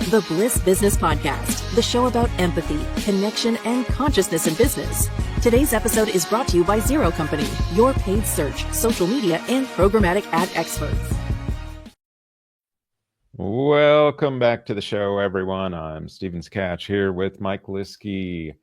the Bliss Business Podcast, the show about empathy, connection, and consciousness in business. Today's episode is brought to you by Zero Company, your paid search, social media, and programmatic ad experts. Welcome back to the show, everyone. I'm Stephen Sakach here with Mike Liwski.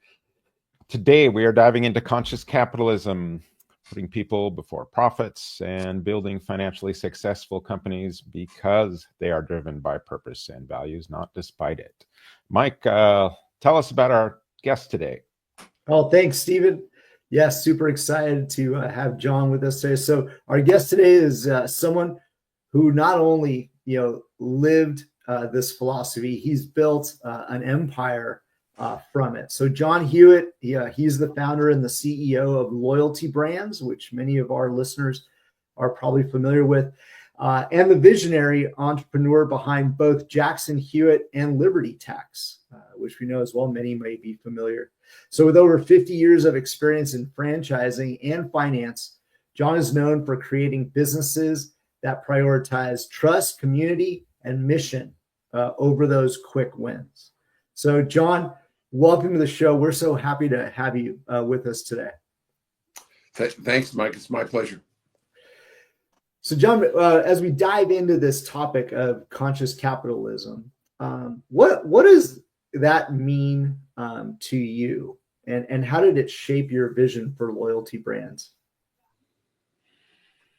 Today, we are diving into conscious capitalism, putting people before profits and building financially successful companies because they are driven by purpose and values, not despite it. Mike, tell us about our guest today. Oh, thanks, Stephen. Yes, super excited to have John with us today. So our guest today is someone who not only lived this philosophy, he's built an empire from it. So John Hewitt, he's the founder and the CEO of Loyalty Brands, which many of our listeners are probably familiar with, and the visionary entrepreneur behind both Jackson Hewitt and Liberty Tax, which we know as well many may be familiar. So with over 50 years of experience in franchising and finance, John is known for creating businesses that prioritize trust, community, and mission over those quick wins. So John, welcome to the show. We're so happy to have you with us today. Thanks, Mike. It's my pleasure. So John, as we dive into this topic of conscious capitalism, what does that mean to you? And how did it shape your vision for Loyalty Brands?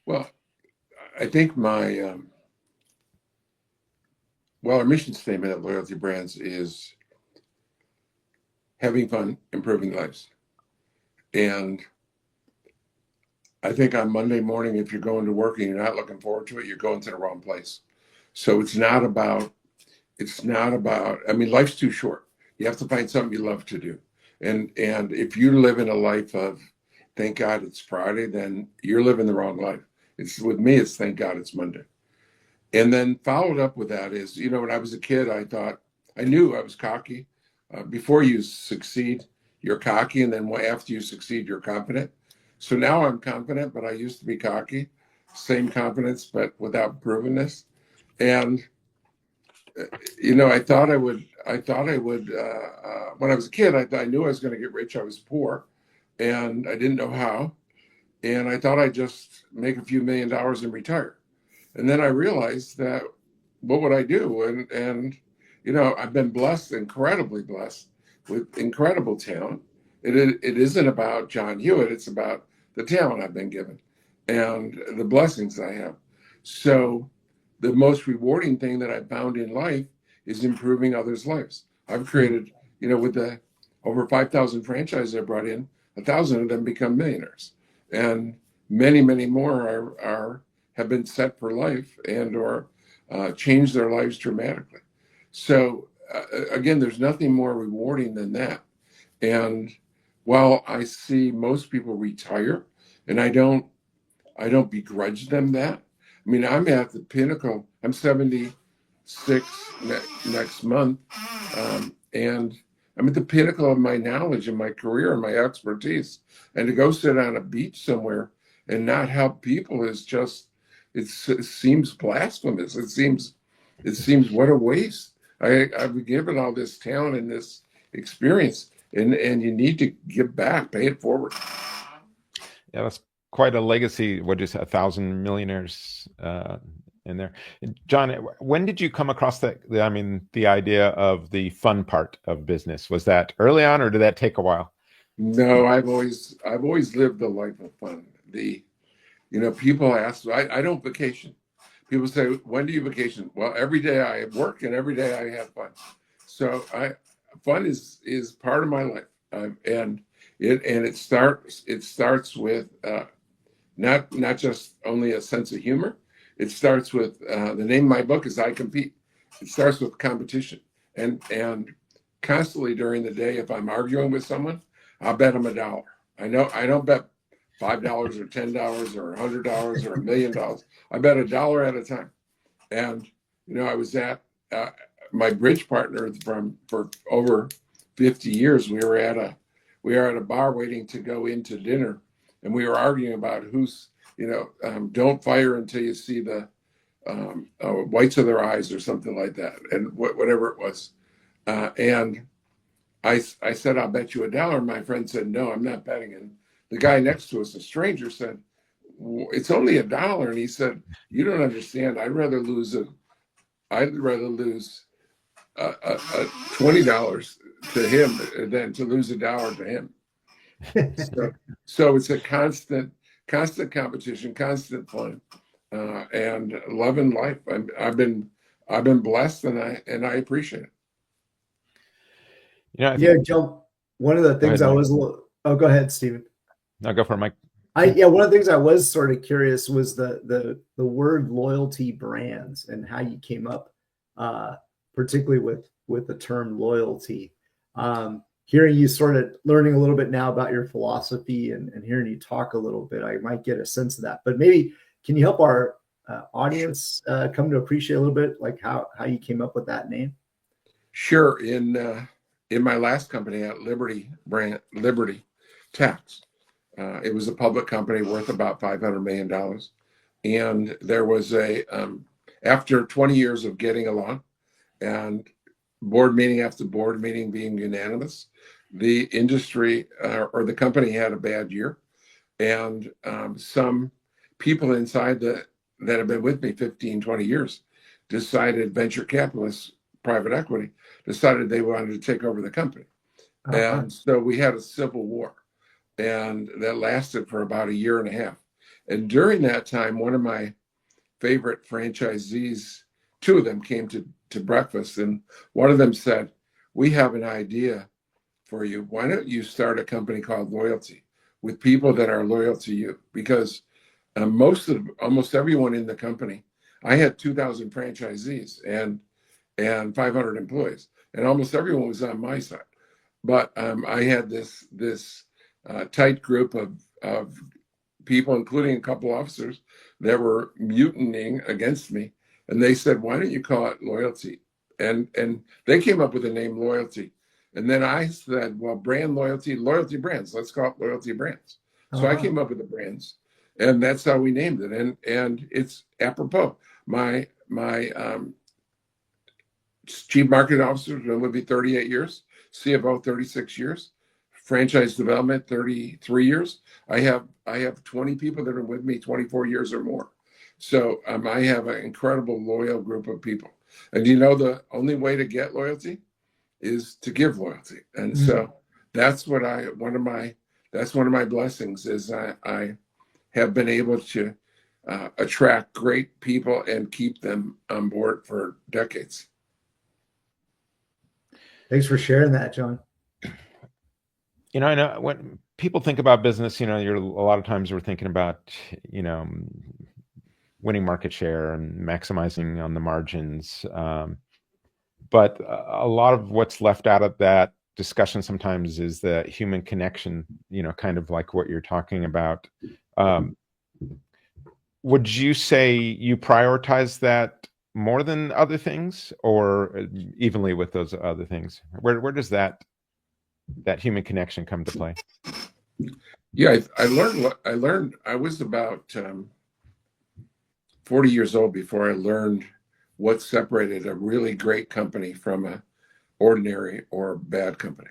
Well, I think our mission statement at Loyalty Brands is having fun, improving lives. And I think on Monday morning, if you're going to work and you're not looking forward to it, you're going to the wrong place. So it's not about, life's too short. You have to find something you love to do. And if you live in a life of, thank God it's Friday, then you're living the wrong life. With me, it's thank God it's Monday. And then followed up with that is, when I was a kid, I knew I was cocky. Before you succeed, you're cocky. And then after you succeed, you're confident. So now I'm confident, but I used to be cocky. Same confidence, but without provenness. And, I thought I would, when I was a kid, I knew I was going to get rich. I was poor and I didn't know how. And I thought I'd just make a few $1 million and retire. And then I realized that what would I do? And I've been blessed, incredibly blessed, with incredible talent. It isn't about John Hewitt. It's about the talent I've been given and the blessings I have. So the most rewarding thing that I found in life is improving others' lives. I've created, with the over 5,000 franchises I brought in, 1,000 of them become millionaires. And many, many more have been set for life and or changed their lives dramatically. So again, there's nothing more rewarding than that. And while I see most people retire, and I don't begrudge them that. I mean, I'm at the pinnacle. I'm 76 next month, and I'm at the pinnacle of my knowledge and my career and my expertise. And to go sit on a beach somewhere and not help people is just, it seems blasphemous. It seems what a waste. I've been given all this talent and this experience, and you need to give back, pay it forward. Yeah, that's quite a legacy. What is 1,000 millionaires in there? John, when did you come across the idea of the fun part of business? Was that early on, or did that take a while? No, I've always lived a life of fun. People ask, I don't vacation. People say, when do you vacation? Well, every day I work and every day I have fun. So fun is part of my life, and it starts with not just only a sense of humor. It starts with the name of my book is I Compete. It starts with competition, and constantly during the day, if I'm arguing with someone, I'll bet them $1. I don't bet $5 or $10 or $100 or $1 million. I bet $1 at a time. And I was at my bridge partner for over 50 years. We were at a bar waiting to go into dinner, and we were arguing about who's don't fire until you see the whites of their eyes or something like that, and whatever it was. And I said, I'll bet you $1. My friend said, no, I'm not betting. And the guy next to us, a stranger, said, it's only $1. And he said, you don't understand. I'd rather lose $20 to him than to lose $1 to him. So it's a constant competition, constant fun, and loving life. I've been blessed, and I appreciate it. Joe, one of the things go ahead, Stephen. No, go for it, Mike. One of the things I was sort of curious was the word loyalty brands and how you came up, particularly with the term loyalty. Hearing you sort of learning a little bit now about your philosophy and hearing you talk a little bit, I might get a sense of that. But maybe can you help our audience come to appreciate a little bit like how you came up with that name? Sure. In my last company at Liberty Tax, it was a public company worth about $500 million. And there was after 20 years of getting along and board meeting after board meeting being unanimous, the industry or the company had a bad year. And some people inside that have been with me 15, 20 years decided, venture capitalists, private equity, decided they wanted to take over the company. And so we had a civil war, and that lasted for about 1.5 years. And during that time, one of my favorite franchisees, two of them came to breakfast, and one of them said, we have an idea for you. Why don't you start a company called Loyalty with people that are loyal to you? Because almost everyone in the company, I had 2,000 franchisees and 500 employees, and almost everyone was on my side. But I had this tight group of people, including a couple officers, that were mutinying against me. And they said, why don't you call it Loyalty? And they came up with the name Loyalty. And then I said, well, brand loyalty brands. Let's call it Loyalty Brands. So I came up with the brands, and that's how we named it. And it's apropos. My chief marketing officer has been with me 38 years, CFO 36 years, franchise development 33 years. I have 20 people that are with me 24 years or more. So I have an incredible loyal group of people. And the only way to get loyalty is to give loyalty. And so that's one of my blessings is I have been able to attract great people and keep them on board for decades. Thanks for sharing that, John. I know when people think about business, a lot of times we're thinking about, winning market share and maximizing on the margins. But a lot of what's left out of that discussion sometimes is the human connection, kind of like what you're talking about. Would you say you prioritize that more than other things, or evenly with those other things? Where does that human connection come to play? Yeah, I learned. I was about 40 years old before I learned what separated a really great company from an ordinary or bad company.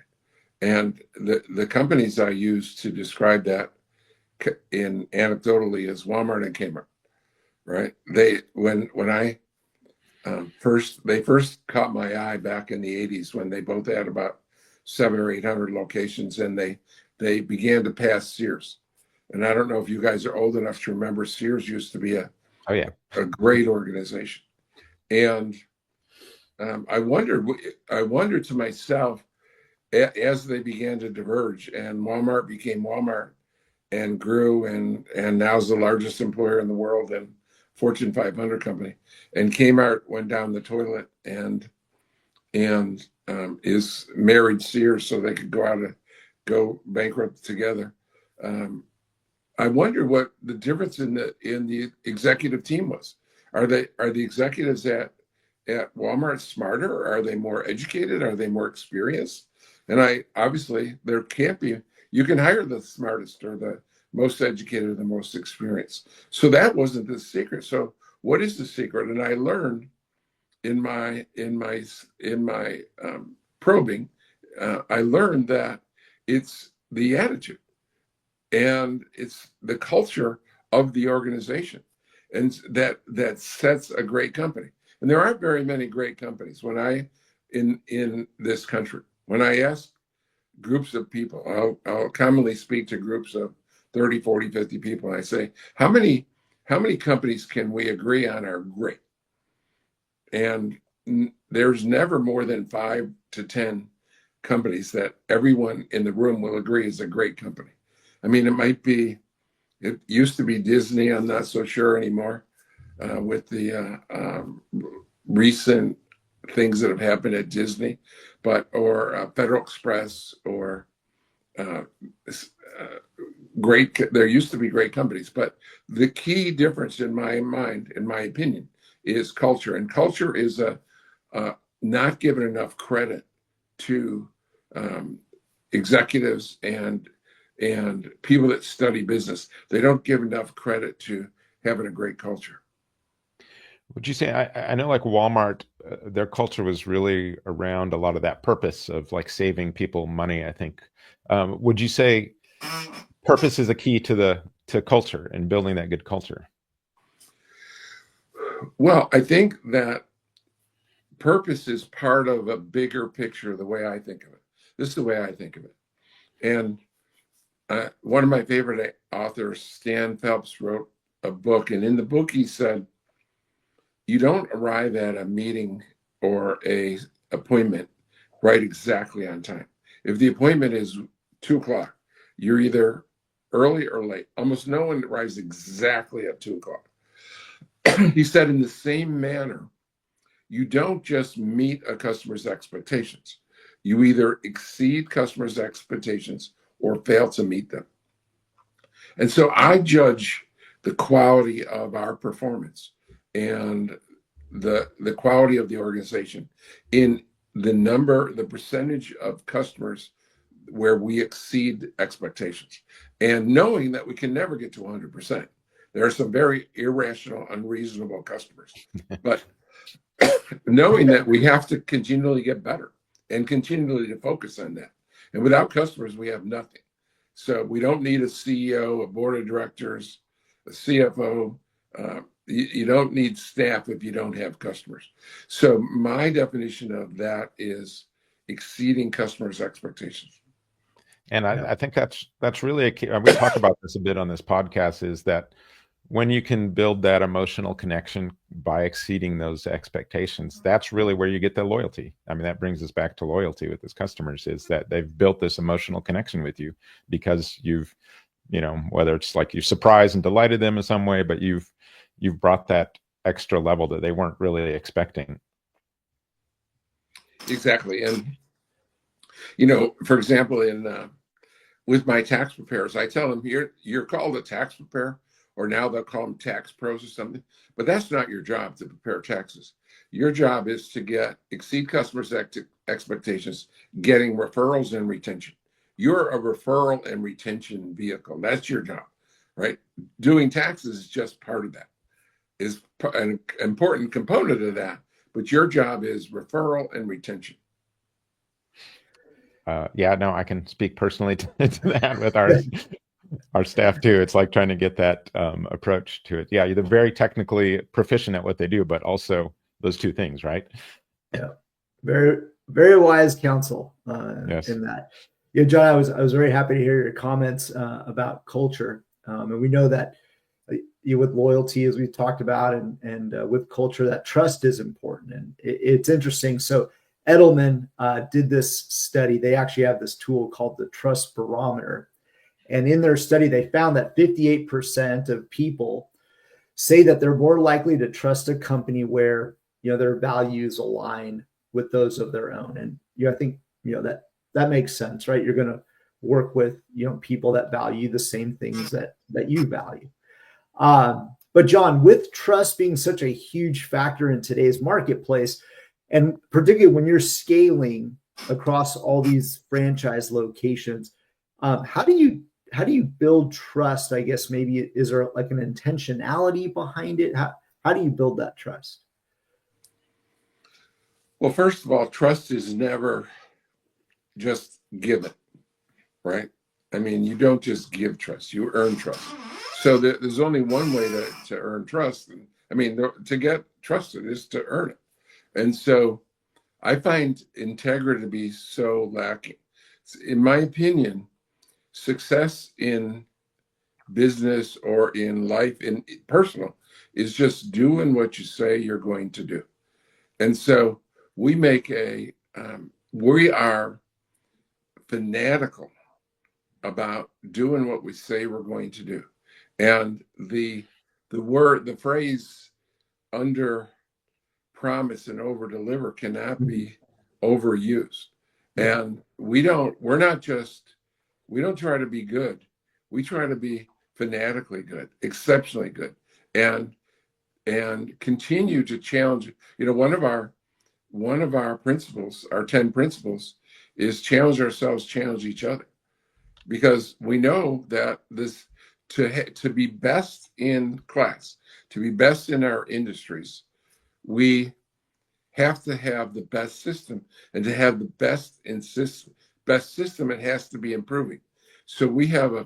And the companies I use to describe that anecdotally is Walmart and Kmart, right? They first caught my eye back in the 80s when they both had about 700 or 800 locations, and they began to pass Sears. And I don't know if you guys are old enough to remember, Sears used to be a great organization. And I wondered to myself, as they began to diverge and Walmart became Walmart and grew and now is the largest employer in the world and Fortune 500 company, and Kmart went down the toilet and is married Sears so they could go bankrupt together. I wonder what the difference in the executive team was. Are the executives at Walmart smarter? Are they more educated? Are they more experienced? And obviously there can't be. You can hire the smartest or the most educated or the most experienced. So that wasn't the secret. So what is the secret? And I learned in my probing, I learned that it's the attitude and it's the culture of the organization, and that sets a great company. And there aren't very many great companies. When I in this country, when I ask groups of people, I'll commonly speak to groups of 30, 40, 50 people, and I say, how many companies can we agree on are great? And there's never more than 5 to 10 companies that everyone in the room will agree is a great company. I mean, it used to be Disney. I'm not so sure anymore with the recent things that have happened at Disney, or Federal Express, or there used to be great companies. But the key difference in my mind, in my opinion, is culture. And culture is not given enough credit to executives and people that study business. They don't give enough credit to having a great culture. Would you say, I know like Walmart, their culture was really around a lot of that purpose of like saving people money, I think. Would you say purpose is a key to culture and building that good culture? Well, I think that purpose is part of a bigger picture, the way I think of it. This is the way I think of it. And one of my favorite authors, Stan Phelps, wrote a book. And in the book, he said, you don't arrive at a meeting or a appointment right exactly on time. If the appointment is 2:00, you're either early or late. Almost no one arrives exactly at 2:00. He said, in the same manner, you don't just meet a customer's expectations. You either exceed customers' expectations or fail to meet them. And so I judge the quality of our performance and the quality of the organization in the percentage of customers where we exceed expectations, and knowing that we can never get to 100%. There are some very irrational, unreasonable customers, but knowing that we have to continually get better and continually to focus on that. And without customers, we have nothing. So we don't need a CEO, a board of directors, a CFO. You don't need staff if you don't have customers. So my definition of that is exceeding customers' expectations. And I think that's really a key. We talk about this a bit on this podcast, is that when you can build that emotional connection by exceeding those expectations, that's really where you get the loyalty. I mean, that brings us back to loyalty with these customers, is that they've built this emotional connection with you because you've, whether it's like you surprised and delighted them in some way, but you've brought that extra level that they weren't really expecting. Exactly. And, for example, with my tax preparers, I tell them, you're called a tax preparer, or now they'll call them tax pros or something, but that's not your job to prepare taxes. Your job is to exceed customers' expectations, getting referrals and retention. You're a referral and retention vehicle. That's your job, right? Doing taxes is just part of that, is an important component of that, but your job is referral and retention. I can speak personally to that with our staff too. It's like trying to get that approach to it. Yeah, they're very technically proficient at what they do, but also those two things, right? Yeah, very, very wise counsel yes. in that. Yeah, John, I was very happy to hear your comments about culture, and we know that with loyalty, as we talked about, and with culture, that trust is important, and it's interesting. So Edelman did this study. They actually have this tool called the Trust Barometer. And in their study, they found that 58% of people say that they're more likely to trust a company where, their values align with those of their own. And, I think, that makes sense, right? You're going to work with, people that value the same things that you value. But John, with trust being such a huge factor in today's marketplace, and particularly when you're scaling across all these franchise locations, how do you build trust? I guess maybe is there like an intentionality behind it? How How do you build that trust? Well, first of all, trust is never just given, right? I mean, you don't just give trust, you earn trust. So there's only one way to earn trust. And I mean, to get trusted is to earn it. And so I find integrity to be so lacking. In my opinion, success in business or in life, in personal, is just doing what you say you're going to do. And so we are fanatical about doing what we say we're going to do. And the phrase under promise and over deliver cannot be overused. And we don't try to be good. We try to be fanatically good, exceptionally good, and continue to challenge. One of our principles, our 10 principles, is challenge ourselves, challenge each other, because we know that to be best in class, to be best in our industries, we have to have the best system, and to have the best system, it has to be improving. So we have a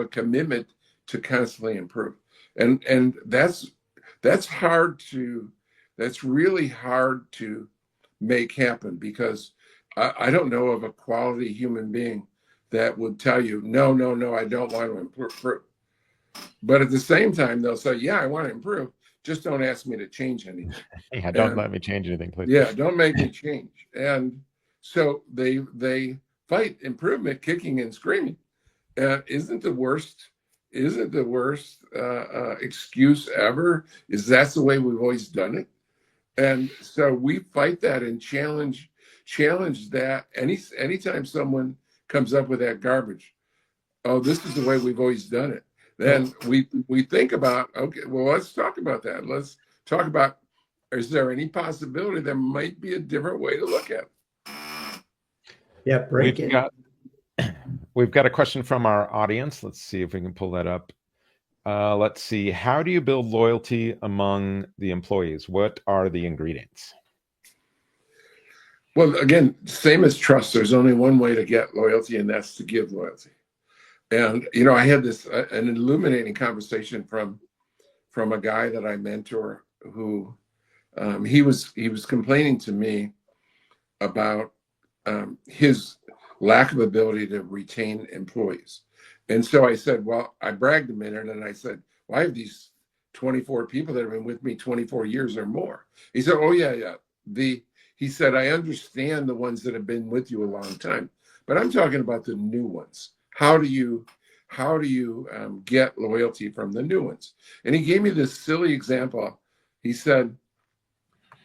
commitment to constantly improve, and that's really hard to make happen, because I don't know of a quality human being that would tell you, no, I don't want to improve. But at the same time, they'll say, yeah, I want to improve. Just don't ask me to change anything. Yeah, don't let me change anything, please. Yeah, don't make me change. And so they fight improvement, kicking and screaming. Isn't the worst excuse ever is that's the way we've always done it. And so we fight that and challenge that. Anytime someone comes up with that garbage, oh, this is the way we've always done it, then we think about, okay, well, let's talk about that. Let's talk about, is there any possibility there might be a different way to look at it? Yeah, We've got a question from our audience. Let's see if we can pull that up. Let's see. How do you build loyalty among the employees? What are the ingredients? Well, again, same as trust. There's only one way to get loyalty, and that's to give loyalty. And I had an illuminating conversation from a guy that I mentor who he was complaining to me about his lack of ability to retain employees. And so I said, well, I bragged a minute and I said, well, I have these 24 people that have been with me 24 years or more. He said, oh, yeah. He said, I understand the ones that have been with you a long time, but I'm talking about the new ones. How do you get loyalty from the new ones? And he gave me this silly example. He said,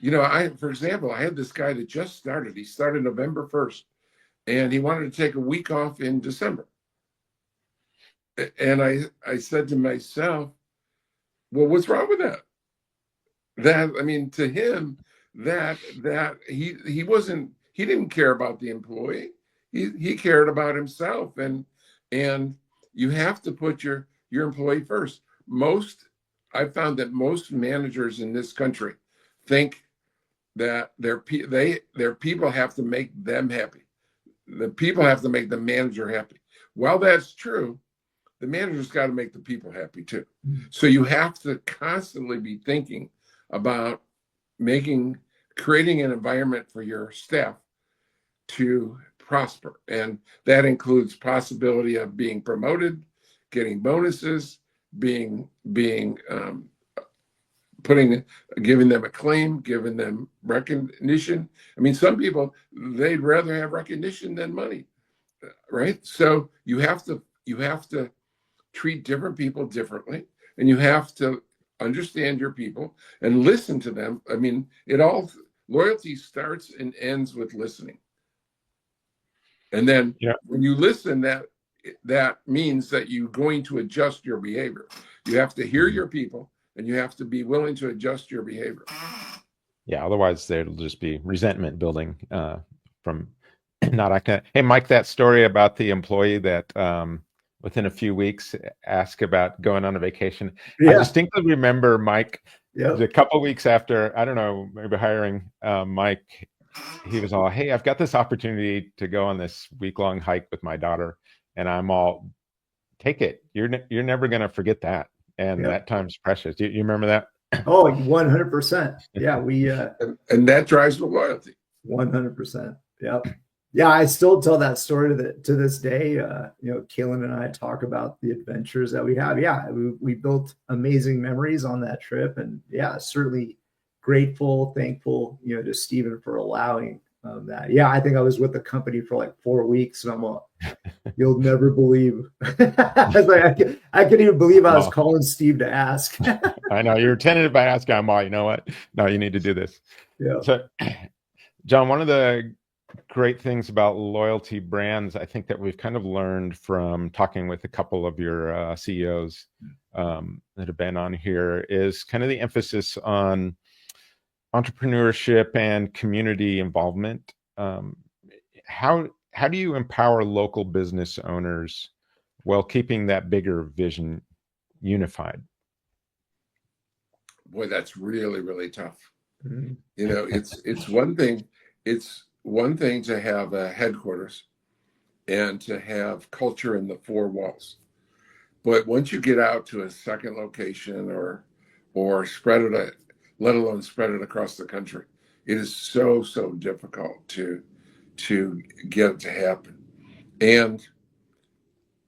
for example, I had this guy that just started. He started November 1st, and he wanted to take a week off in December. And I said to myself, well, what's wrong with that? To him, that he didn't care about the employee. He cared about himself. And you have to put your employee first. I've found that most managers in this country think that their people have to make them happy. The people have to make the manager happy. While that's true, the manager's got to make the people happy too. So you have to constantly be thinking about creating an environment for your staff to prosper. And that includes possibility of being promoted, getting bonuses, giving them acclaim, giving them recognition. Some people, they'd rather have recognition than money, right? So you have to treat different people differently, and you have to understand your people and listen to them. Loyalty starts and ends with listening. And then when you listen, that means that you're going to adjust your behavior. You have to hear your people, and you have to be willing to adjust your behavior. Yeah, otherwise there'll just be resentment building from not acting. Hey, Mike, that story about the employee that within a few weeks asked about going on a vacation. Yeah. I distinctly remember Mike Yeah. A couple of weeks after, I don't know, maybe hiring Mike, he was all, "Hey, I've got this opportunity to go on this week-long hike with my daughter," and I'm all, "Take it. You're never going to forget that, and that time's precious." You remember that? Oh, 100%. Yeah, we and that drives the loyalty. 100%. Yep. Yeah, I still tell that story to this day. Kaylin and I talk about the adventures that we have. Yeah, we built amazing memories on that trip, and yeah, certainly grateful, thankful, to Stephen for allowing that. Yeah, I think I was with the company for like 4 weeks, and I'm all, you'll never believe. I was like, I couldn't even believe I was calling Steve to ask. I know you were tentative by asking. I'm all, you know what? No, you need to do this. Yeah. So, John, one of the great things about loyalty brands, I think that we've kind of learned from talking with a couple of your CEOs that have been on here, is kind of the emphasis on entrepreneurship and community involvement. How do you empower local business owners while keeping that bigger vision unified? Boy, that's really, really tough. Mm-hmm. It's one thing. It's one thing to have a headquarters and to have culture in the four walls. But once you get out to a second location or spread it, let alone spread it across the country, it is so difficult to get it to happen. And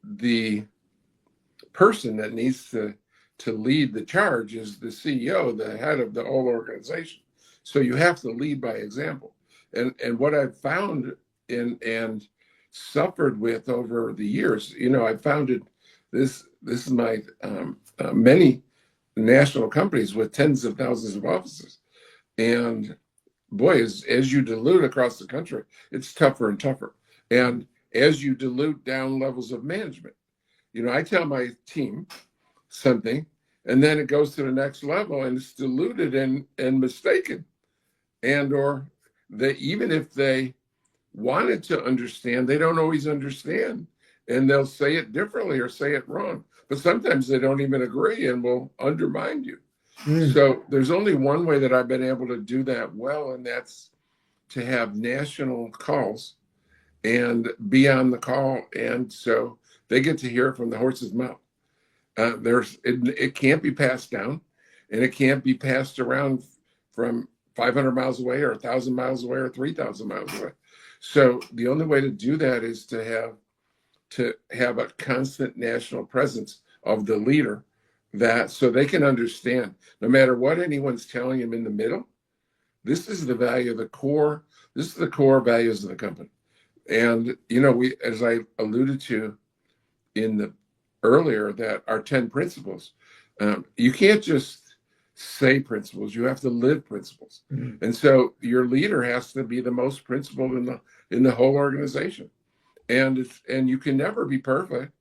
the person that needs to lead the charge is the CEO, the head of the whole organization. So you have to lead by example. And what I've found and suffered with over the years, I founded this is my many national companies with tens of thousands of offices. And boy, as you dilute across the country, it's tougher and tougher. And as you dilute down levels of management, I tell my team something, and then it goes to the next level and it's diluted and mistaken. And or they, even if they wanted to understand, they don't always understand. And they'll say it differently or say it wrong. But sometimes they don't even agree and will undermine you. So there's only one way that I've been able to do that well, and that's to have national calls and be on the call. And so they get to hear it from the horse's mouth. It can't be passed down, and it can't be passed around from 500 miles away or 1,000 miles away or 3,000 miles away. So the only way to do that is to have a constant national presence of the leader, that so they can understand no matter what anyone's telling them in the middle, this is the value of the core. This is the core values of the company. And, we, as I alluded to in the earlier, that our 10 principles, you can't just say principles, you have to live principles. Mm-hmm. And so your leader has to be the most principled in the whole organization. And you can never be perfect.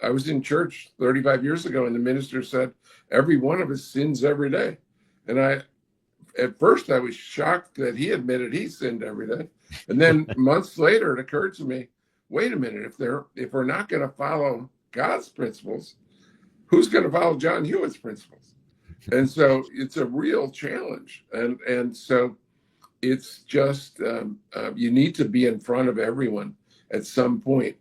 I was in church 35 years ago, and the minister said, every one of us sins every day. And at first I was shocked that he admitted he sinned every day. And then months later, it occurred to me, wait a minute, if we're not going to follow God's principles, who's going to follow John Hewitt's principles? And so it's a real challenge. And so it's just, you need to be in front of everyone at some point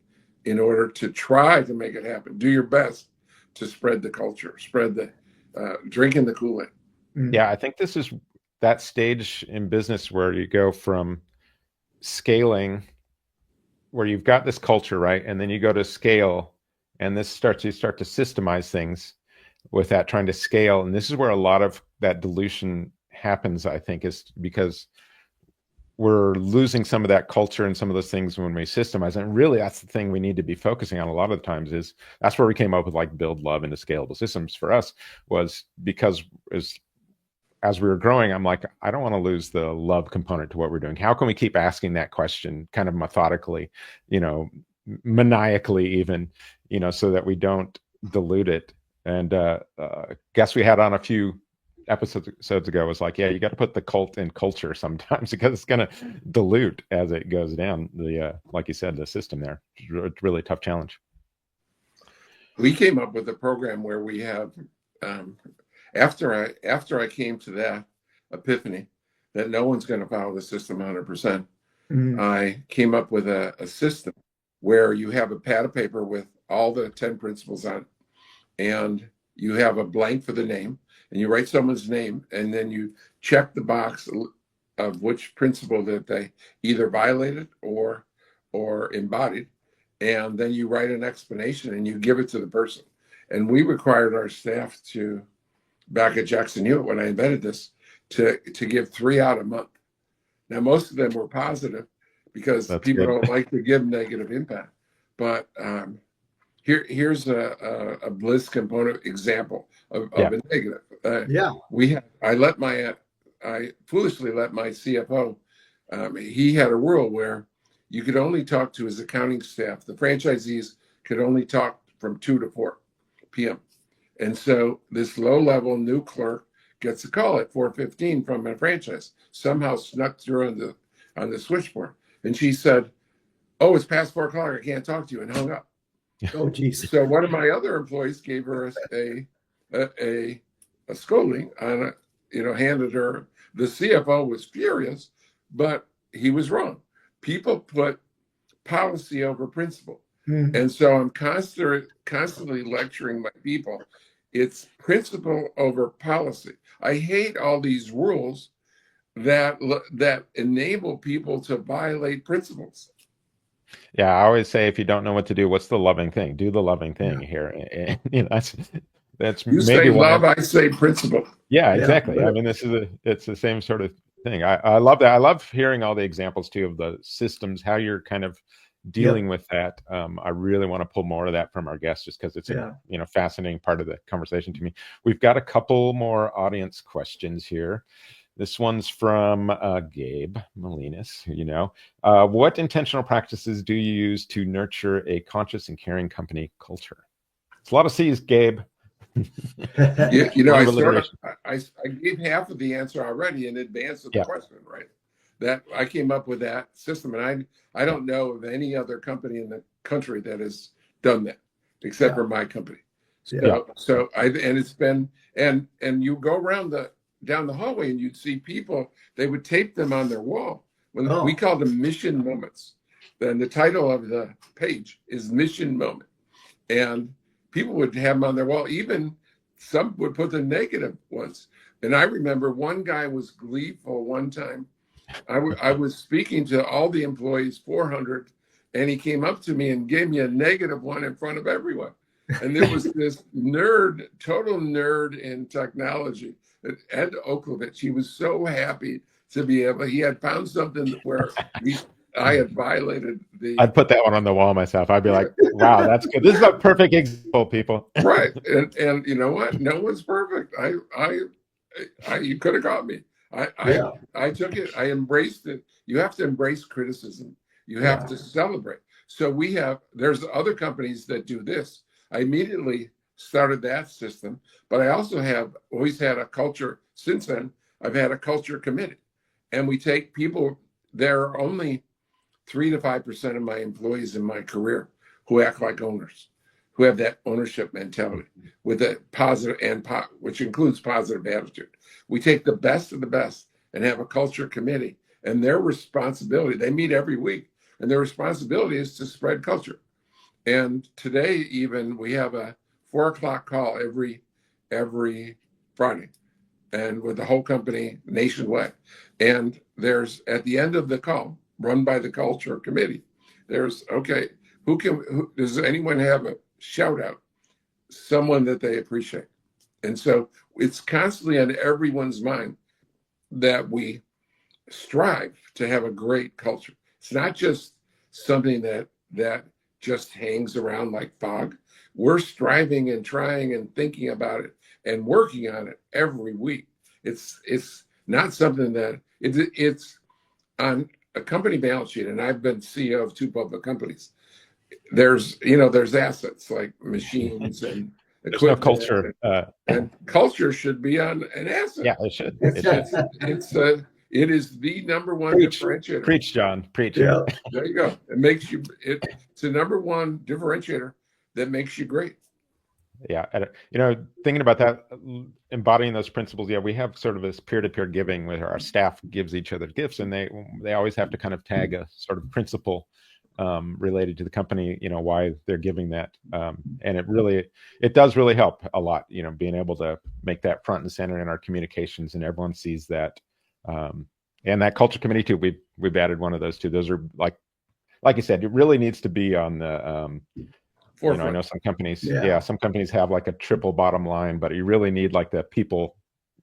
in order to try to make it happen. Do your best to spread the culture, spread the drinking the Kool-Aid. Yeah, I think this is that stage in business where you go from scaling, where you've got this culture, right? And then you go to scale, and you start to systemize things with that, trying to scale. And this is where a lot of that dilution happens, I think, is because we're losing some of that culture and some of those things when we systemize. And really, that's the thing we need to be focusing on a lot of the times. Is that's where we came up with like build, love into scalable systems. For us, was because as we were growing, I'm like, I don't want to lose the love component to what we're doing. How can we keep asking that question kind of methodically, maniacally even, so that we don't dilute it. And guess we had on a few episodes ago was like, yeah, you got to put the cult in culture sometimes because it's going to dilute as it goes down the, like you said, the system there. It's really tough challenge. We came up with a program where we have after I came to that epiphany that no one's going to follow the system 100%, I came up with a system where you have a pad of paper with all the 10 principles on it, and you have a blank for the name, and you write someone's name, and then you check the box of which principle that they either violated or embodied, and then you write an explanation and you give it to the person. And we required our staff to, back at Jackson Hewitt when I invented this, to give 3 out a month. Now, most of them were positive because people don't like to give negative impact. But here's a Bliss component example of a negative. I foolishly let my CFO, he had a rule where you could only talk to his accounting staff. The franchisees could only talk from 2 to 4 p.m. And so this low-level new clerk gets a call at 4:15 from a franchise, somehow snuck through on the switchboard. And she said, "Oh, it's past 4 o'clock. I can't talk to you," and hung up. Oh, geez. So one of my other employees gave her a scolding on handed her. The CFO was furious, but he was wrong. People put policy over principle. And so I'm constantly lecturing my people. It's principle over policy. I hate all these rules that enable people to violate principles. Yeah, I always say, if you don't know what to do, what's the loving thing? Do the loving thing here. And, that's you say love, I say principle. Yeah, exactly. I mean, it's the same sort of thing. I love that. I love hearing all the examples too of the systems, how you're kind of dealing with that. I really want to pull more of that from our guests, just because it's a fascinating part of the conversation to me. We've got a couple more audience questions here. This one's from Gabe Molinas. What intentional practices do you use to nurture a conscious and caring company culture? It's a lot of C's, Gabe. I gave half of the answer already in advance of the question, right? That I came up with that system, and I don't know of any other company in the country that has done that, except for my company. So it's been, and you go around down the hallway and you'd see people, they would tape them on their wall. We call them mission moments. Then the title of the page is Mission Moment. And people would have them on their wall. Even some would put the negative ones. And I remember one guy was gleeful one time. I was speaking to all the employees, 400, and he came up to me and gave me a negative one in front of everyone. And there was this total nerd in technology, Ed Oklovich. He was so happy to be he had found something where I had violated I'd put that one on the wall myself. I'd be like, wow, that's good. This is a perfect example, people. Right. And you know what? No one's perfect. You could have got me. I took it. I embraced it. You have to embrace criticism. You have to celebrate. So there's other companies that do this. I immediately started that system, but I also have always had a culture. Since then, I've had a culture committee, and we take people. There are only 3 to 5% of my employees in my career who act like owners, who have that ownership mentality with a positive which includes positive attitude. We take the best of the best and have a culture committee, and their responsibility, they meet every week, and their responsibility is to spread culture. And today, even, we have a 4 o'clock call every Friday, and with the whole company nationwide. And there's, at the end of the call, run by the culture committee, there's, does anyone have a shout out, someone that they appreciate? And so it's constantly on everyone's mind that we strive to have a great culture. It's not just something that just hangs around like fog. We're striving and trying and thinking about it and working on it every week. It's not something that it's on a company balance sheet. And I've been CEO of 2 public companies. There's assets like machines and there's no culture. And culture should be on an asset. Yeah, it should. It is the number one differentiator. Preach, John. Preach. Yeah. There you go. It's the number one differentiator that makes you great. Yeah. Thinking about that, embodying those principles. Yeah, we have sort of this peer-to-peer giving where our staff gives each other gifts, and they always have to kind of tag a sort of principle related to the company, why they're giving that. And it does really help a lot, being able to make that front and center in our communications, and everyone sees that. And that culture committee too, we've added one of those too. Those are like you said, it really needs to be on the, I know some companies, some companies have like a triple bottom line, but you really need like the people,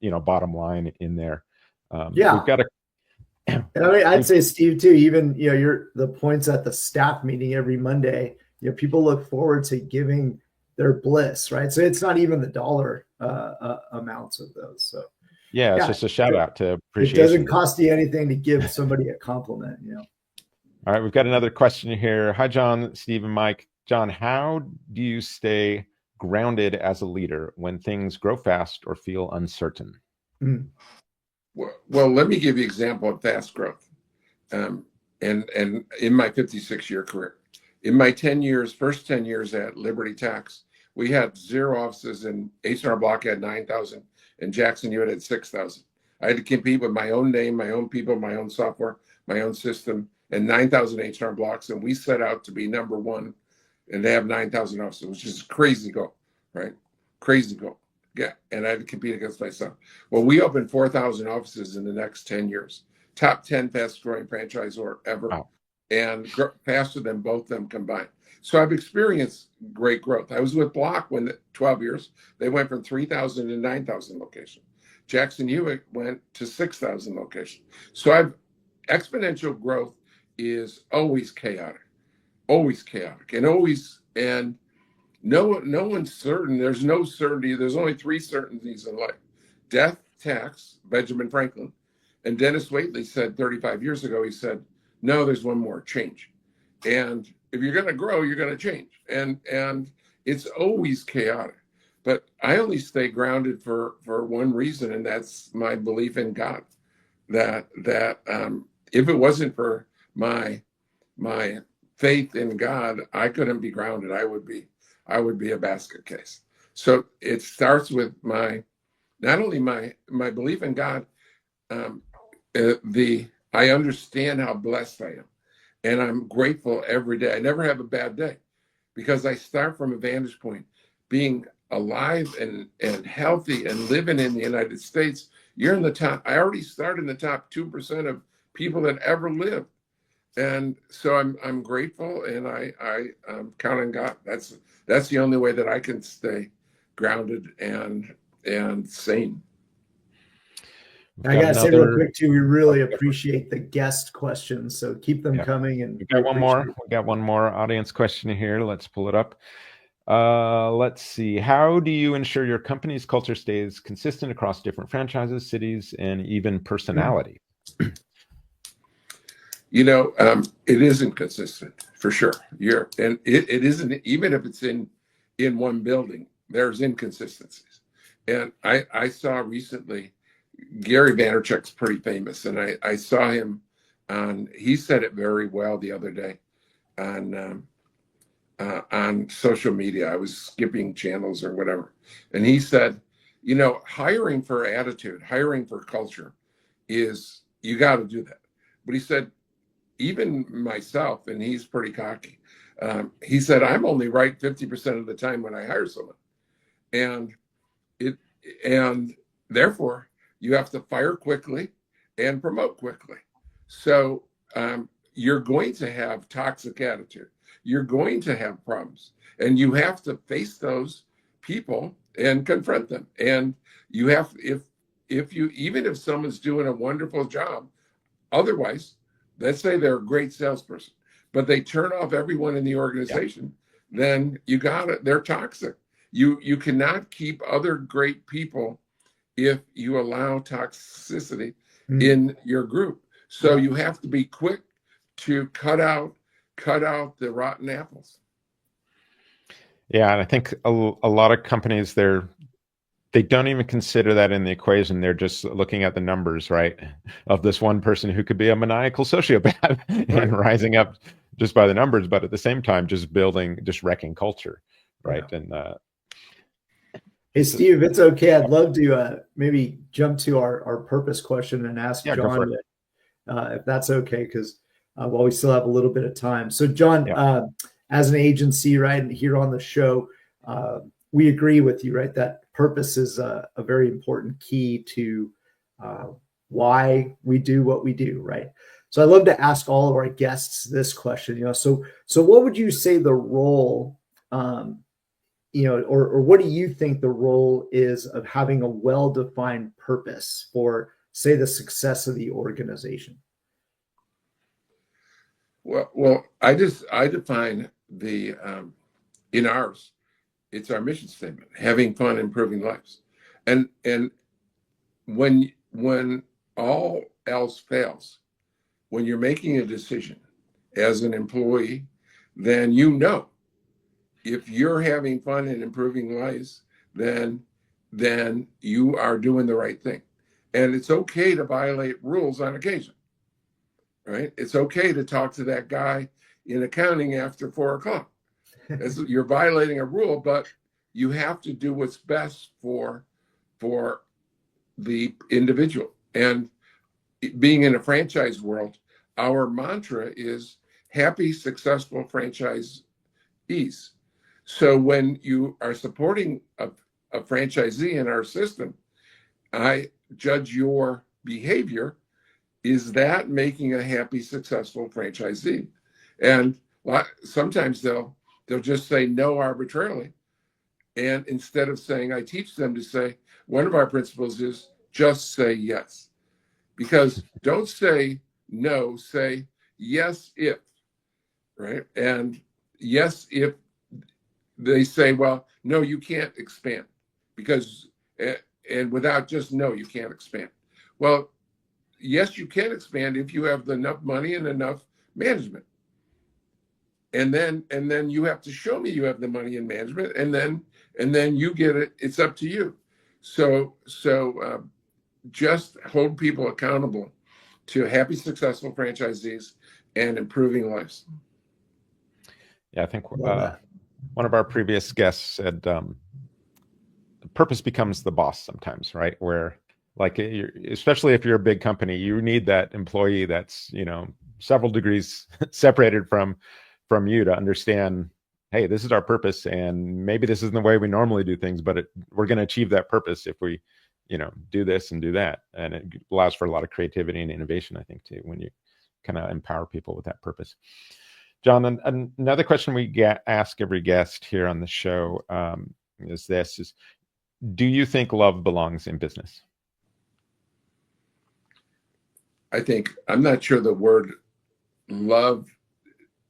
bottom line in there. We've got to. And I'd say, Steve, too, even, the points at the staff meeting every Monday, people look forward to giving their bliss, right? So it's not even the dollar amounts of those. So it's just a shout out to appreciation. It doesn't cost you anything to give somebody a compliment, All right, we've got another question here. Hi, John, Steve, and Mike. John, how do you stay grounded as a leader when things grow fast or feel uncertain? Well, let me give you an example of fast growth. And in my 56-year career, in my first 10 years at Liberty Tax, we had 0 offices, and H&R Block had 9,000, and Jackson Hewitt had 6,000. I had to compete with my own name, my own people, my own software, my own system, and 9,000 H&R Blocks. And we set out to be number one, and they have 9,000 offices, which is crazy goal, right? Crazy goal. Yeah, and I had to compete against myself. Well, we opened 4,000 offices in the next 10 years. Top 10 fastest growing franchisor ever, and faster than both of them combined. So I've experienced great growth. I was with Block when 12 years. They went from 3,000 to 9,000 locations. Jackson Hewitt went to 6,000 locations. So exponential growth is always chaotic, and no one's certain. There's no certainty. There's only 3 certainties in life: death, tax, Benjamin Franklin. And Dennis Waitley said 35 years ago, he said, no, there's one more: change. And if you're going to grow, you're going to change. And it's always chaotic. But I only stay grounded for one reason, and that's my belief in God. That if it wasn't for my faith in God, I couldn't be grounded. I would be a basket case. So it starts with not only my belief in God, I understand how blessed I am, and I'm grateful every day. I never have a bad day because I start from a vantage point, being alive and healthy and living in the United States. You're in the top. I already started in the top 2% of people that ever lived. And so I'm grateful, and I'm counting God. That's the only way that I can stay grounded and sane. I gotta say real quick too, we really appreciate the guest questions, so keep them coming. And we got one more. We got one more audience question here. Let's pull it up. Let's see. How do you ensure your company's culture stays consistent across different franchises, cities, and even personality? It isn't consistent for sure. It isn't, even if it's in one building, there's inconsistencies. And I saw recently, Gary Vaynerchuk's pretty famous, and I saw him he said it very well the other day on social media. I was skipping channels or whatever, and he said, hiring for attitude, hiring for culture is, you got to do that. But he said, even myself, and he's pretty cocky, he said, I'm only right 50% of the time when I hire someone, and therefore you have to fire quickly and promote quickly. So you're going to have toxic attitude. You're going to have problems, and you have to face those people and confront them. And you have, even if someone's doing a wonderful job, otherwise, let's say they're a great salesperson, but they turn off everyone in the organization, then they're toxic. You cannot keep other great people if you allow toxicity in your group. So you have to be quick to cut out the rotten apples. Yeah, and I think a lot of companies, they don't even consider that in the equation. They're just looking at the numbers, right, of this one person who could be a maniacal sociopath and rising up just by the numbers, but at the same time, just wrecking culture, right? Yeah. Hey, Steve, if it's okay, I'd love to maybe jump to our purpose question and ask John if that's okay, because while we still have a little bit of time. So, John, as an agency, right, and here on the show, we agree with you, right, that purpose is a very important key to why we do what we do, right? So I love to ask all of our guests this question, so what would you say the role, or what do you think the role is of having a well-defined purpose for, say, the success of the organization? Well, I define the in ours, it's our mission statement: having fun, improving lives, and when all else fails, when you're making a decision as an employee, then if you're having fun and improving lives, then you are doing the right thing. And it's okay to violate rules on occasion, right? It's okay to talk to that guy in accounting after 4:00. You're violating a rule, but you have to do what's best for the individual. And being in a franchise world, our mantra is happy, successful franchisees. So when you are supporting a franchisee in our system, I judge your behavior. Is that making a happy, successful franchisee? And sometimes they'll just say no arbitrarily. And instead of saying, I teach them to say, one of our principles is just say yes. Because don't say no, say yes if, right? And yes if they say, well, no, you can't expand, because, and without just no, you can't expand. Well, yes, you can expand if you have enough money and enough management. And then you have to show me you have the money and management, and then you get it. It's up to you. So just hold people accountable to happy, successful franchisees and improving lives. Yeah, I think one of our previous guests said purpose becomes the boss sometimes, right? Where, like, especially if you're a big company, you need that employee that's, several degrees separated from you to understand, hey, this is our purpose, and maybe this isn't the way we normally do things, but we're going to achieve that purpose if we, do this and do that. And it allows for a lot of creativity and innovation, I think, too, when you kind of empower people with that purpose. John, another question we ask every guest here on the show is, do you think love belongs in business? I'm not sure the word love.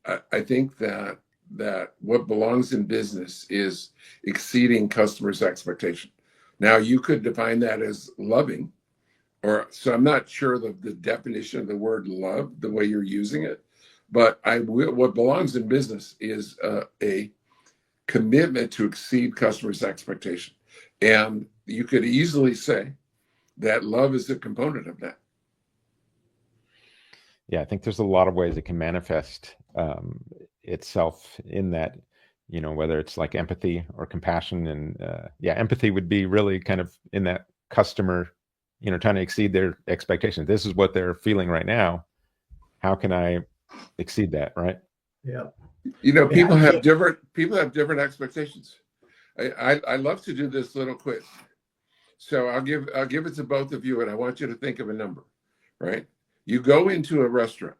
I think that what belongs in business is exceeding customers' expectation. Now, you could define that as loving, so I'm not sure the definition of the word love, the way you're using it, but what belongs in business is a commitment to exceed customers' expectation. And you could easily say that love is a component of that. Yeah, I think there's a lot of ways it can manifest itself in that, whether it's like empathy or compassion. And empathy would be really kind of in that customer, trying to exceed their expectations. This is what they're feeling right now. How can I exceed that, right? Yeah. People have different expectations. I love to do this little quiz. So I'll give it to both of you, and I want you to think of a number, right? You go into a restaurant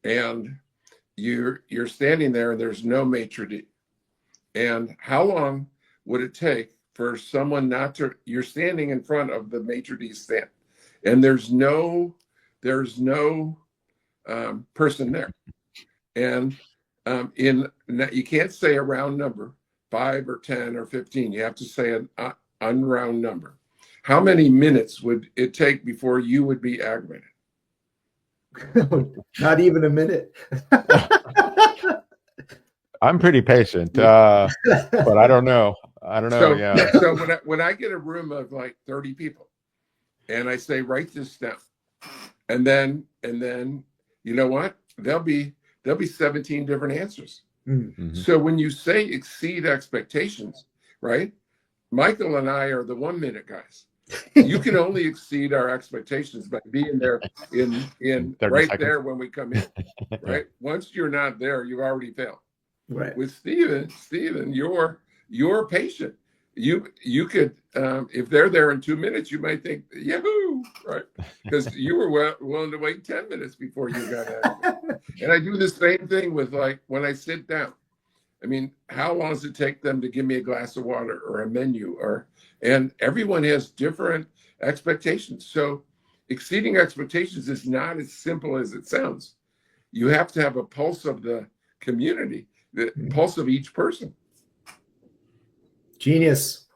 and you're standing there and there's no maitre d'. And how long would it take for someone you're standing in front of the maitre d' stand and there's no person there. And you can't say a round number, 5 or 10 or 15. You have to say an unround number. How many minutes would it take before you would be aggravated? Not even a minute. I'm pretty patient, but I don't know. So when I get a room of like 30 people, and I say, write this down, and then you know what? There'll be 17 different answers. Mm-hmm. So when you say exceed expectations, right? Michael and I are the 1 minute guys. You can only exceed our expectations by being there in right seconds. There when we come in, right? Once you're not there, you've already failed. Right. With Stephen, you're patient. You could, if they're there in 2 minutes, you might think, yahoo, right? Because you were willing to wait 10 minutes before you got out. And I do the same thing with, like, when I sit down. I mean, how long does it take them to give me a glass of water or a menu? And everyone has different expectations. So exceeding expectations is not as simple as it sounds. You have to have a pulse of the community, the pulse of each person. Genius.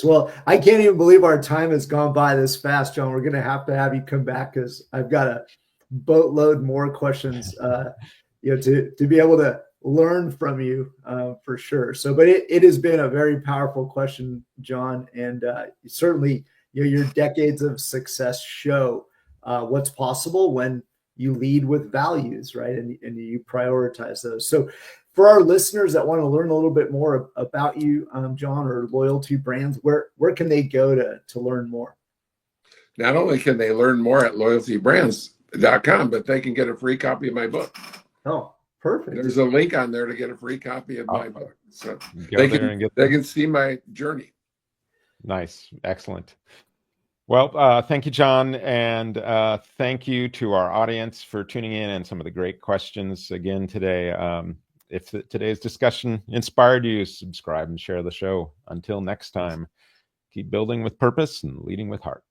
Well, I can't even believe our time has gone by this fast, John. We're going to have you come back because I've got a boatload more questions, to be able to learn from you for sure. So, but it has been a very powerful question, John, and certainly your decades of success show what's possible when you lead with values, right? And you prioritize those. So for our listeners that want to learn a little bit more about you, John, or Loyalty Brands, where can they go to learn more? Not only can they learn more at loyaltybrands.com, but they can get a free copy of my book. Oh, perfect. There's a link on there to get a free copy of my book. So they can see my journey. Nice. Excellent. Well, thank you, John. And thank you to our audience for tuning in and some of the great questions again today. If today's discussion inspired you, subscribe and share the show. Until next time, keep building with purpose and leading with heart.